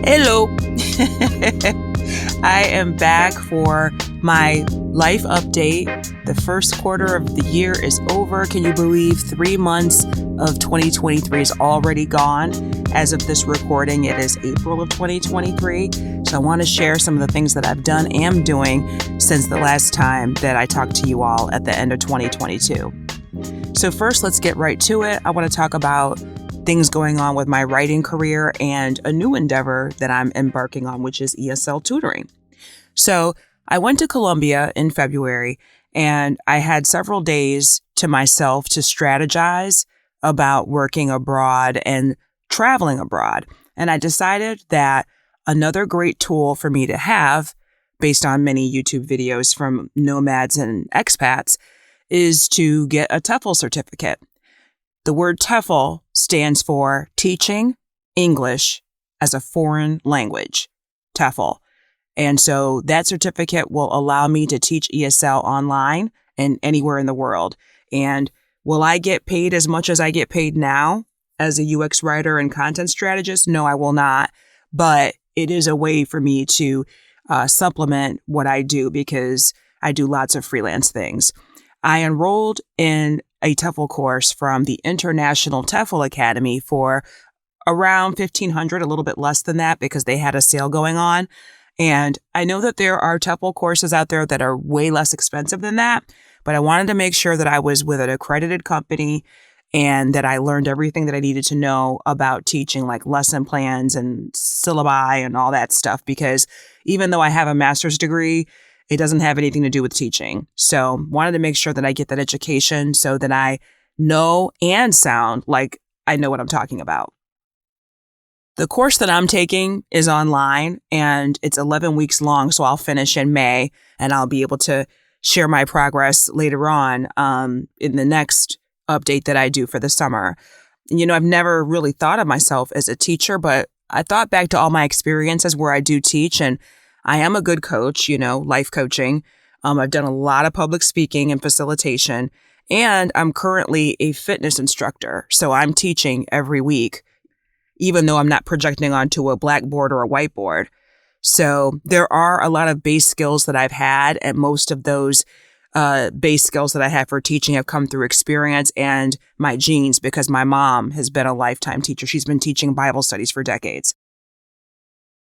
Hello. I am back for my life update. The first quarter of the year is over. Can you believe 3 months of 2023 is already gone? As of this recording, it is April of 2023. So I want to share some of the things that I've done and am doing since the last time that I talked to you all at the end of 2022. So first, let's get right to it. I want to talk about things going on with my writing career and a new endeavor that I'm embarking on, which is ESL tutoring. So I went to Colombia in February and I had several days to myself to strategize about working abroad and traveling abroad. And I decided that another great tool for me to have, based on many YouTube videos from nomads and expats, is to get a TEFL certificate. The word TEFL stands for Teaching English as a Foreign Language, TEFL. And so that certificate will allow me to teach ESL online and anywhere in the world. And will I get paid as much as I get paid now as a UX writer and content strategist? No, I will not. But it is a way for me to supplement what I do because I do lots of freelance things. I enrolled in a TEFL course from the International TEFL Academy for around $1,500, a little bit less than that because they had a sale going on. And I know that there are TEFL courses out there that are way less expensive than that, but I wanted to make sure that I was with an accredited company and that I learned everything that I needed to know about teaching, like lesson plans and syllabi and all that stuff, because even though I have a master's degree, it doesn't have anything to do with teaching. So wanted to make sure that I get that education so that I know and sound like I know what I'm talking about. The course that I'm taking is online and it's 11 weeks long. So I'll finish in May and I'll be able to share my progress later on in the next update that I do for the summer. You know, I've never really thought of myself as a teacher, but I thought back to all my experiences where I do teach, and I am a good coach, life coaching. I've done a lot of public speaking and facilitation, and I'm currently a fitness instructor. So I'm teaching every week, even though I'm not projecting onto a blackboard or a whiteboard. So there are a lot of base skills that I've had, and most of those base skills that I have for teaching have come through experience and my genes because my mom has been a lifetime teacher. She's been teaching Bible studies for decades.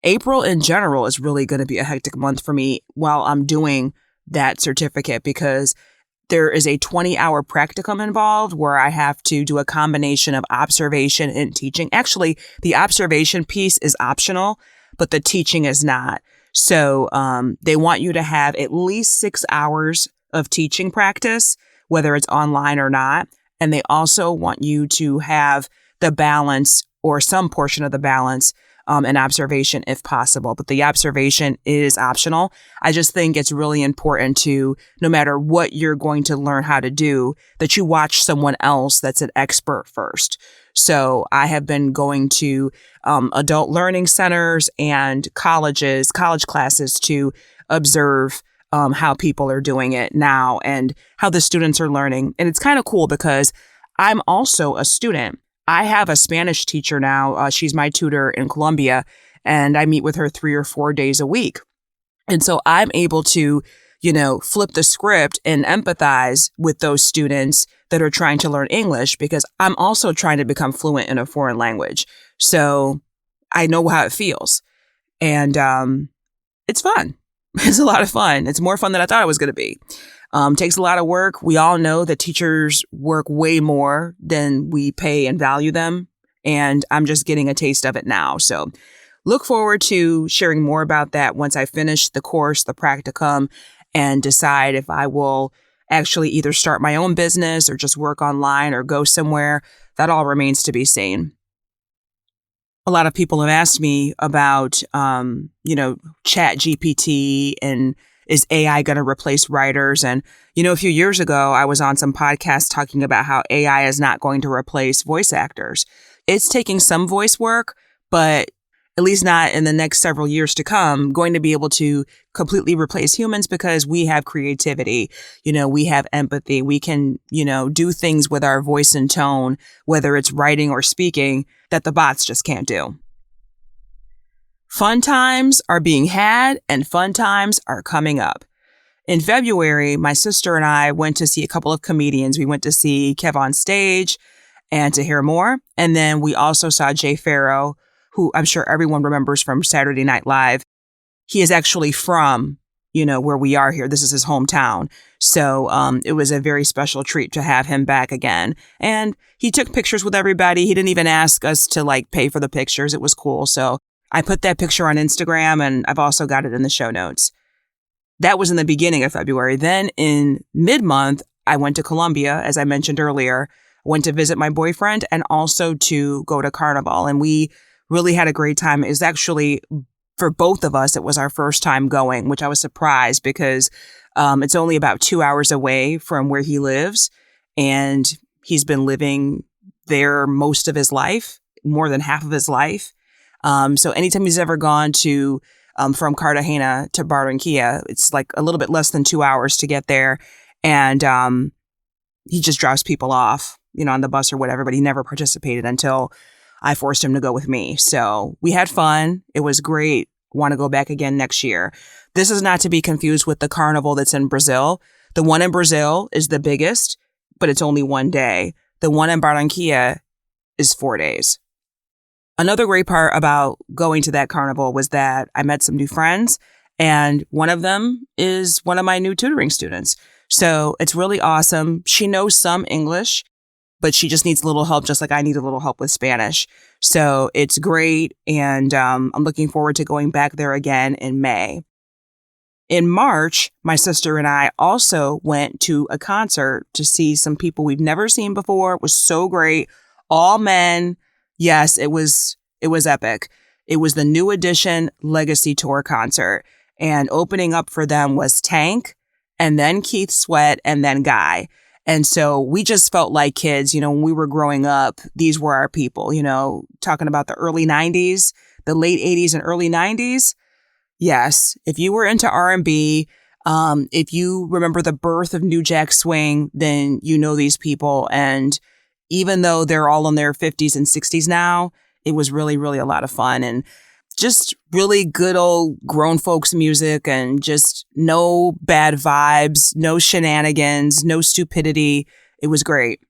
April in general is really going to be a hectic month for me while I'm doing that certificate because there is a 20-hour practicum involved where I have to do a combination of observation and teaching. Actually, the observation piece is optional, but the teaching is not. So they want you to have at least 6 hours of teaching practice, whether it's online or not. And they also want you to have the balance or some portion of the balance and observation if possible. But the observation is optional. I just think it's really important to, no matter what you're going to learn how to do, that you watch someone else that's an expert first. So I have been going to adult learning centers and college classes to observe how people are doing it now and how the students are learning. And it's kind of cool because I'm also a student. I have a Spanish teacher now. She's my tutor in Colombia, and I meet with her 3 or 4 days a week. And so I'm able to, flip the script and empathize with those students that are trying to learn English because I'm also trying to become fluent in a foreign language. So I know how it feels. And it's fun. It's a lot of fun. It's more fun than I thought it was going to be. Takes a lot of work. We all know that teachers work way more than we pay and value them. And I'm just getting a taste of it now. So look forward to sharing more about that once I finish the course, the practicum, and decide if I will actually either start my own business or just work online or go somewhere. That all remains to be seen. A lot of people have asked me about, Chat GPT and is AI going to replace writers? And, a few years ago, I was on some podcasts talking about how AI is not going to replace voice actors. It's taking some voice work, but at least not in the next several years to come, going to be able to completely replace humans because we have creativity. We have empathy. We can, do things with our voice and tone, whether it's writing or speaking, that the bots just can't do. Fun times are being had and fun times are coming up. In February, my sister and I went to see a couple of comedians. We went to see Kev on Stage and To Hear More. And then we also saw Jay Farrow, who I'm sure everyone remembers from Saturday Night Live. He is actually from, where we are here. This is his hometown. So it was a very special treat to have him back again. And he took pictures with everybody. He didn't even ask us to pay for the pictures. It was cool. So I put that picture on Instagram, and I've also got it in the show notes. That was in the beginning of February. Then in mid-month, I went to Colombia, as I mentioned earlier, went to visit my boyfriend and also to go to Carnival. And we really had a great time. It was actually, for both of us, it was our first time going, which I was surprised because it's only about 2 hours away from where he lives. And he's been living there most of his life, more than half of his life. So anytime he's ever gone to from Cartagena to Barranquilla, it's like a little bit less than 2 hours to get there. And he just drops people off, on the bus or whatever, but he never participated until I forced him to go with me. So we had fun. It was great. Want to go back again next year. This is not to be confused with the carnival that's in Brazil. The one in Brazil is the biggest, but it's only one day. The one in Barranquilla is 4 days. Another great part about going to that carnival was that I met some new friends, and one of them is one of my new tutoring students. So it's really awesome. She knows some English, but she just needs a little help, just like I need a little help with Spanish. So it's great, and I'm looking forward to going back there again in May. In March, my sister and I also went to a concert to see some people we've never seen before. It was so great. All men. Yes, it was epic. It was the New Edition Legacy Tour concert, and opening up for them was Tank, and then Keith Sweat, and then Guy. And so we just felt like kids, when we were growing up, these were our people, talking about the early 90s, the late 80s and early 90s. Yes, if you were into R&B, if you remember the birth of New Jack Swing, then you know these people. And even though they're all in their 50s and 60s now, it was really, really a lot of fun and just really good old grown folks music and just no bad vibes, no shenanigans, no stupidity. It was great.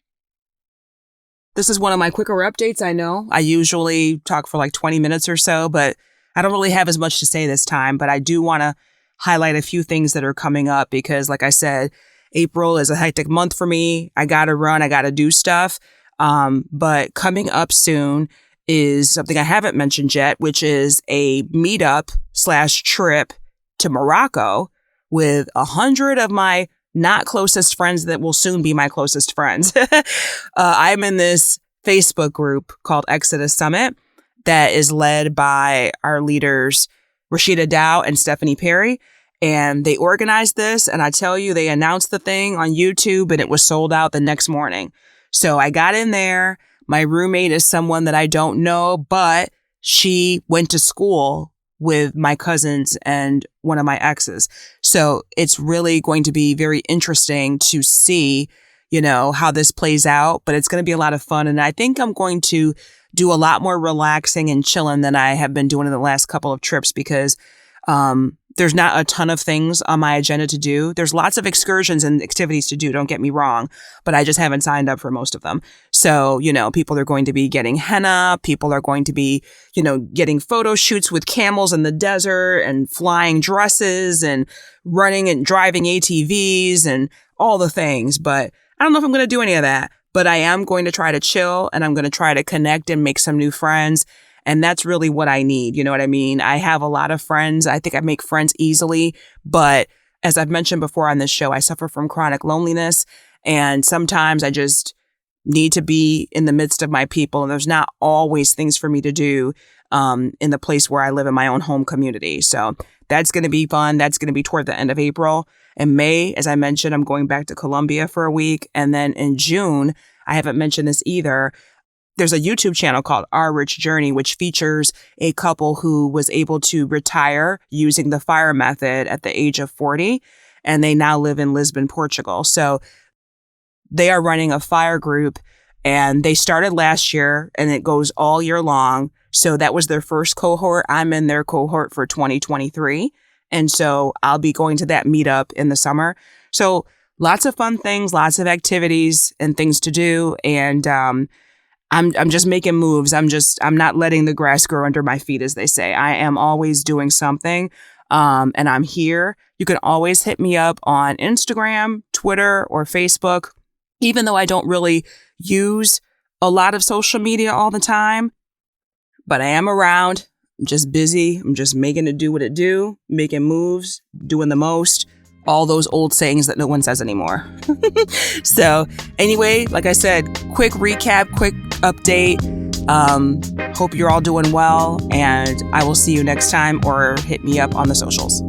This is one of my quicker updates. I know I usually talk for 20 minutes or so, but I don't really have as much to say this time, but I do want to highlight a few things that are coming up because like I said, April is a hectic month for me. I got to run. I got to do stuff. But coming up soon is something I haven't mentioned yet, which is a meetup/trip to Morocco with 100 of my not closest friends that will soon be my closest friends. I'm in this Facebook group called Exodus Summit that is led by our leaders, Rashida Dow and Stephanie Perry. And they organized this. And I tell you, they announced the thing on YouTube and it was sold out the next morning. So I got in there. My roommate is someone that I don't know, but she went to school with my cousins and one of my exes. So it's really going to be very interesting to see, how this plays out, but it's going to be a lot of fun. And I think I'm going to do a lot more relaxing and chilling than I have been doing in the last couple of trips because, there's not a ton of things on my agenda to do. There's lots of excursions and activities to do, don't get me wrong, but I just haven't signed up for most of them. So, people are going to be getting henna. People are going to be, getting photo shoots with camels in the desert and flying dresses and running and driving ATVs and all the things. But I don't know if I'm going to do any of that, but I am going to try to chill and I'm going to try to connect and make some new friends. And that's really what I need. You know what I mean? I have a lot of friends. I think I make friends easily. But as I've mentioned before on this show, I suffer from chronic loneliness. And sometimes I just need to be in the midst of my people. And there's not always things for me to do in the place where I live in my own home community. So that's going to be fun. That's going to be toward the end of April. In May, as I mentioned, I'm going back to Colombia for a week. And then in June, I haven't mentioned this either, there's a YouTube channel called Our Rich Journey, which features a couple who was able to retire using the FIRE method at the age of 40, and they now live in Lisbon, Portugal. So they are running a FIRE group And they started last year and it goes all year long. So that was their first cohort. I'm in their cohort for 2023. And so I'll be going to that meetup in the summer. So lots of fun things, lots of activities and things to do. And I'm just making moves. I'm not letting the grass grow under my feet, as they say. I am always doing something. And I'm here. You can always hit me up on Instagram, Twitter, or Facebook. Even though I don't really use a lot of social media all the time, but I am around. I'm just busy. I'm just making it do what it do, making moves, doing the most. All those old sayings that no one says anymore. So anyway, like I said, quick recap, quick update. Hope you're all doing well, and I will see you next time, or hit me up on the socials.